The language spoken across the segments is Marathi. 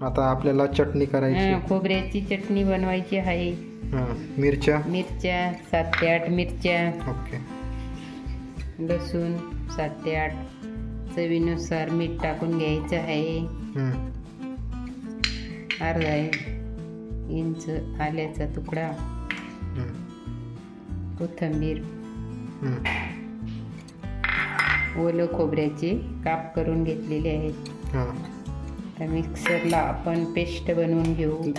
आता आपल्याला चटणी करायची. खोबऱ्याची चटणी बनवायची आहे. मिरच्या 7 ते 8 मिरच्या. ओके. लसूण 7 ते 8. चवीनुसार मीठ टाकून घ्यायचं आहे. अर्धा इंच आल्याचा तुकडा. कोथिंबीर. ओलं खोबऱ्याचे काप करून घेतलेले आहेत. तर मिक्सरला आपण पेस्ट बनवून घेऊ.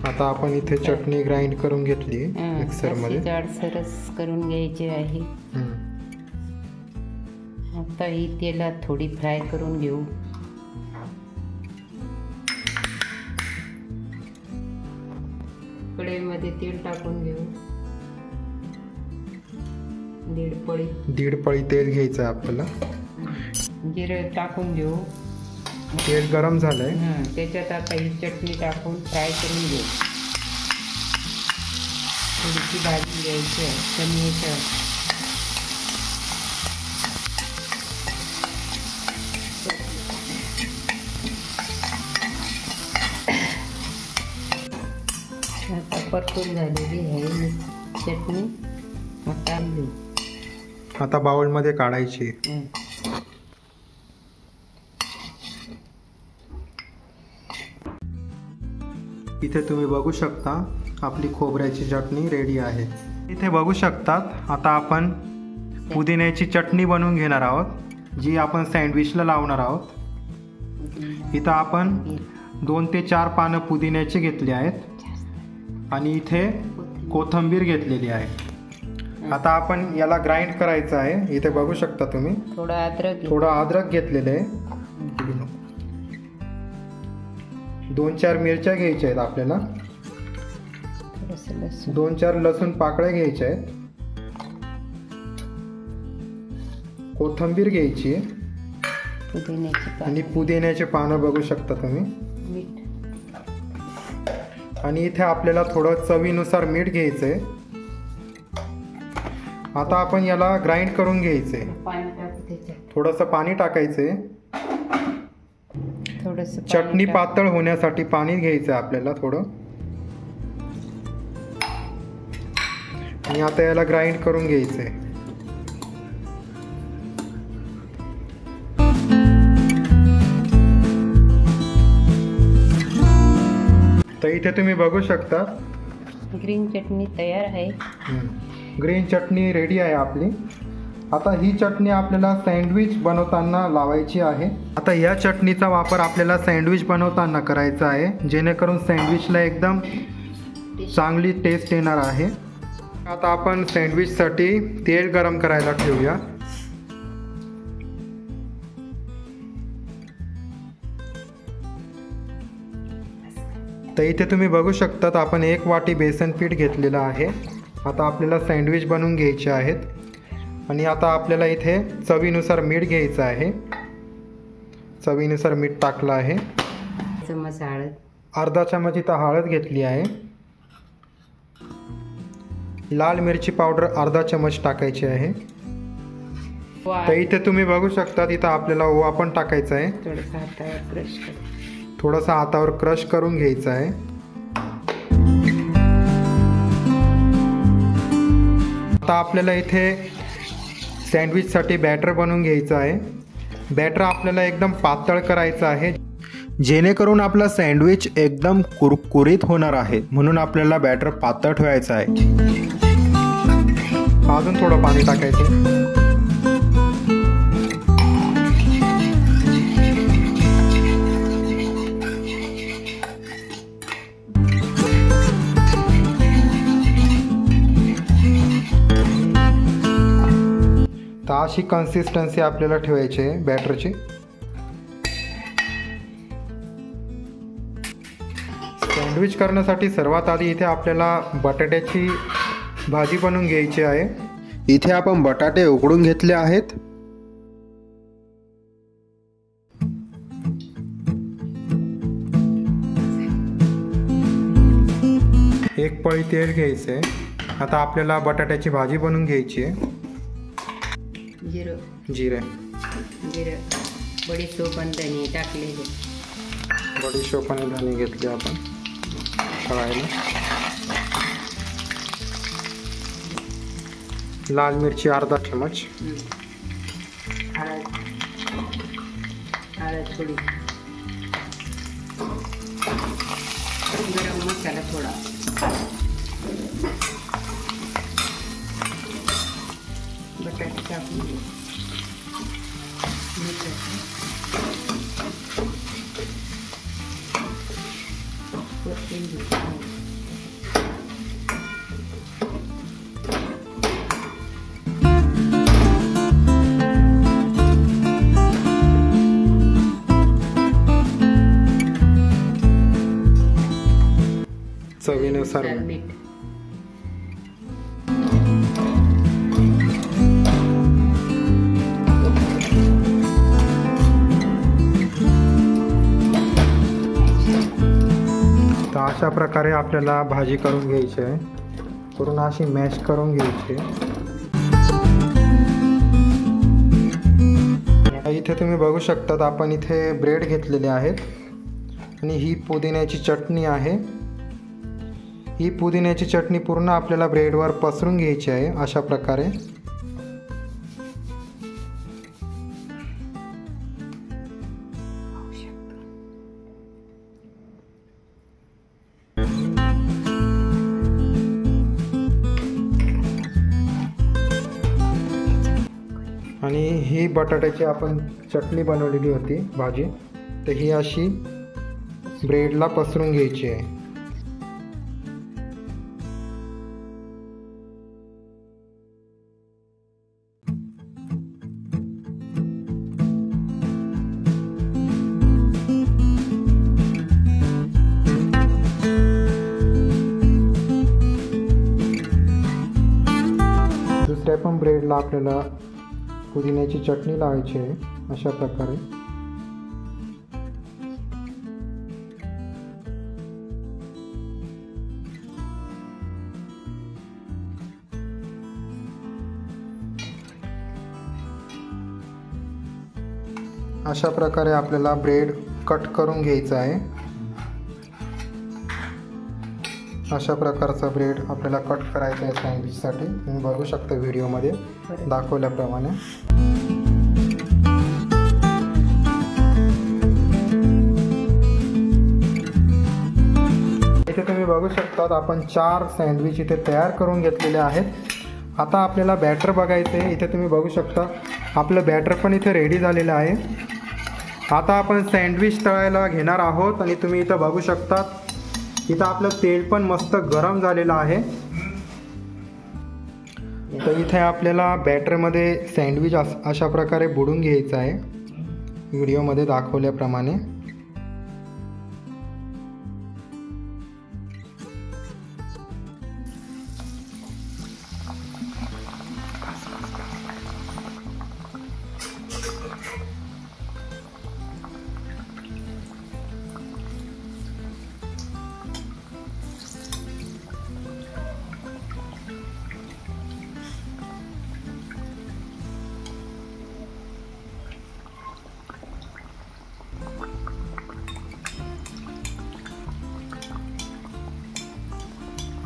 आता आपण इथे चटणी ग्राइंड करून घेतली मिक्सर मध्ये. जाडसरच करून घ्यायची आहे. आता ही तेलात थोडी फ्राय करून घेऊ. कढईमध्ये तेल टाकून घेऊ. दीड पळी तेल घ्यायचं आहे आपल्याला. जिरं टाकून घेऊ. तेल गरम झालंय. त्याच्यात आता ही चटणी टाकून फ्राय करून घेऊ. थोडीशी भाजी घ्यायची आहे कमी ह्याच्यावर. आता परतून झालेली आहे चटणी. टाकली. आता बाउलमध्ये काढायची. इथे तुम्ही बघू शकता आपली खोबऱ्याची चटणी रेडी आहे. इथे बघू शकतात आता आपण पुदिन्याची चटणी बनवून घेणार आहोत, जी आपण सँडविचला लावणार आहोत. इथं आपण 2 ते 4 पानं पुदिन्याची घेतली आहेत आणि इथे कोथिंबीर घेतलेली आहे. आता आपण याला ग्राइंड करायचं आहे. इथे बघू शकता तुम्ही थोडं अद्रक घेतलेलं आहे. 2-4 मिरच्या घ्यायच्या आहेत आपल्याला. 2-4 लसूण पाकळ्या घ्यायच्या आहेत. कोथिंबीर घ्यायची आणि पुदिन्याचे पानं बघू शकता तुम्ही. आणि इथे आपल्याला थोडं चवीनुसार मीठ घ्यायचंय. आता आपण याला ग्राइंड करून घ्यायचंय. थोडंसं पाणी टाकायचंय. चटणी पातळ होण्यासाठी पाणी घ्यायचं आहे आपल्याला थोडं. आणि आता याला ग्राइंड करून घ्यायचंय. तर इथे तुम्ही बघू शकता ग्रीन चटणी तयार आहे. ग्रीन चटणी रेडी आहे आपली. आता ही चटणी आपल्याला सँडविच बनवताना लावायची आहे. आता या चटणीचा वापर आपल्याला सँडविच बनवताना करायचा आहे, जेणेकरून सँडविचला एकदम चांगली टेस्ट येणार आहे. आता आपण सँडविचसाठी तेल गरम करायला ठेवूया. तर इथे तुम्ही बघू शकता आपण 1 वाटी बेसन पीठ घेतलेलं आहे. आता आपल्याला सँडविच बनवून घ्यायचे आहेत. आणि आता आपल्याला इथे चवीनुसार मीठ घ्यायचं आहे. चवीनुसार मीठ टाकलं आहे. चमच हळद. अर्धा चमच इथं हळद घेतली आहे. लाल मिरची पावडर अर्धा चमच टाकायची आहे. तर इथे तुम्ही बघू शकता इथं आपल्याला ओवा पण टाकायचा आहे. थोडासा हातावर क्रश करून घ्यायचा आहे. आता आपल्याला इथे सँडविचसाठी बॅटर बनवून घ्यायचं आहे. बॅटर आपल्याला एकदम पातळ करायचं आहे, जेणेकरून आपला सँडविच एकदम कुरकुरीत होणार आहे. म्हणून आपल्याला बॅटर पातळ ठेवायचं आहे. अजून थोडं पाणी टाकायचं. तर अशी कन्सिस्टन्सी आपल्याला ठेवायची आहे बॅटरची. सँडविच करण्यासाठी सर्वात आधी इथे आपल्याला बटाट्याची भाजी बनवून घ्यायची आहे. इथे आपण बटाटे उकडून घेतले आहेत. 1 पळी तेल घ्यायचं आहे. आता आपल्याला बटाट्याची भाजी बनवून घ्यायची आहे. जिरे बडीशोप आणि धने टाकलेले. बडीशोप आणि धने घेतले आपण तळायला. लाल मिरची अर्धा चमच. हळद थोडी. गरम मसाला थोडा. बटाटे टाकून घे. चवीनुसार मीठ. तर अशा प्रकारे आपल्याला भाजी करून घ्यायची आहे. पूर्ण अशी मॅश करून घ्यायची. इथे तुम्ही बघू शकतात आपण इथे ब्रेड घेतलेले आहेत आणि ही पुदिन्याची चटणी आहे. ही पुदिन्याची चटणी पूर्ण आपल्याला ब्रेडवर पसरून घ्यायची आहे अशा प्रकारे. आणि ही बटाट्याची आपण चटणी बनवलेली होती भाजी, तर ही अशी ब्रेडला पसरून घ्यायची आहे. दुसऱ्या पण ब्रेडला आपल्याला पुदिन्याची चटणी लावायची आहे अशा प्रकारे. अशा प्रकारे आपल्याला ब्रेड कट करून घ्यायचा आहे. अशा प्रकारचा ब्रेड आपल्याला कट करायचा आहे सँडविचसाठी. तुम्ही बघू शकता व्हिडिओमध्ये दाखवल्याप्रमाणे. इथे तुम्ही बघू शकता आपण 4 सँडविच इथे तयार करून घेतलेले आहेत. आता आपल्याला बॅटर बघायचं आहे. इथे तुम्ही बघू शकता आपलं बॅटर पण इथे रेडी झालेलं आहे. आता आपण सँडविच तळायला घेणार आहोत आणि तुम्ही इथं बघू शकता इथं आपलं तेल पण मस्त गरम झालेलं आहे. तर इथे आपल्याला बॅटरमध्ये सँडविच अशा प्रकारे बुडून घ्यायचं आहे व्हिडिओमध्ये दाखवल्याप्रमाणे.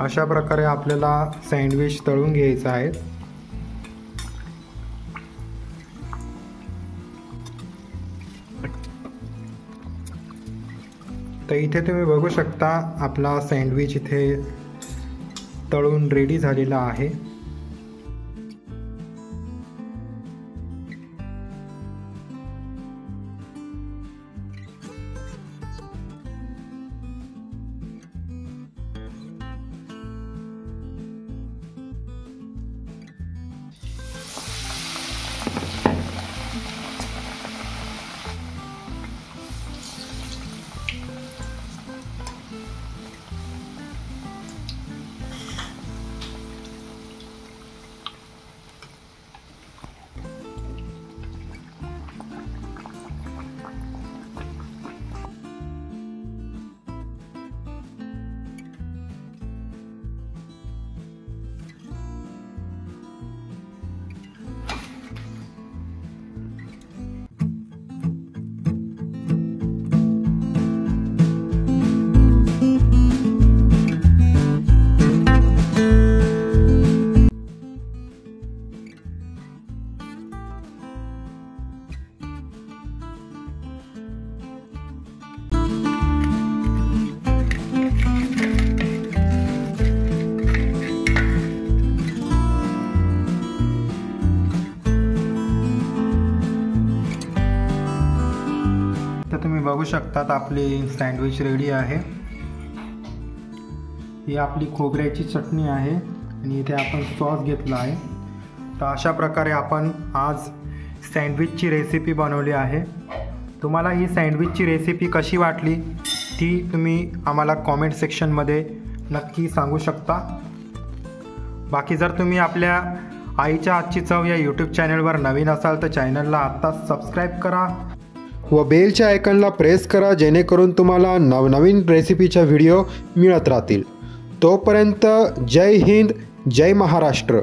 अशा प्रकारे आपल्याला सँडविच तळून घ्यायचं आहे. तर इथे तुम्ही बघू शकता आपला सँडविच इथे तळून रेडी झालेला आहे. बघू शकतात आपली सँडविच रेडी आहे। ही आपली खोबऱ्याची चटणी आहे आणि इथे आपण सॉस घेतला आहे। तर अशा प्रकारे आपण आज सँडविचची रेसिपी बनवली आहे। तुम्हाला ही सँडविचची रेसिपी कशी वाटली ती तुम्ही आम्हाला कॉमेंट सेक्शनमध्ये नक्की सांगू शकता। बाकी जर तुम्ही आपल्या आईच्या हातची चव या यूट्यूब चॅनलवर नवीन असाल तर चॅनलला आत्ताच सबस्क्राईब करा व बेलच्या आयकॉनला प्रेस करा, जेणेकरून तुम्हाला नवनवीन रेसिपीच्या व्हिडिओ मिळत राहतील। तोपर्यंत जय हिंद, जय महाराष्ट्र।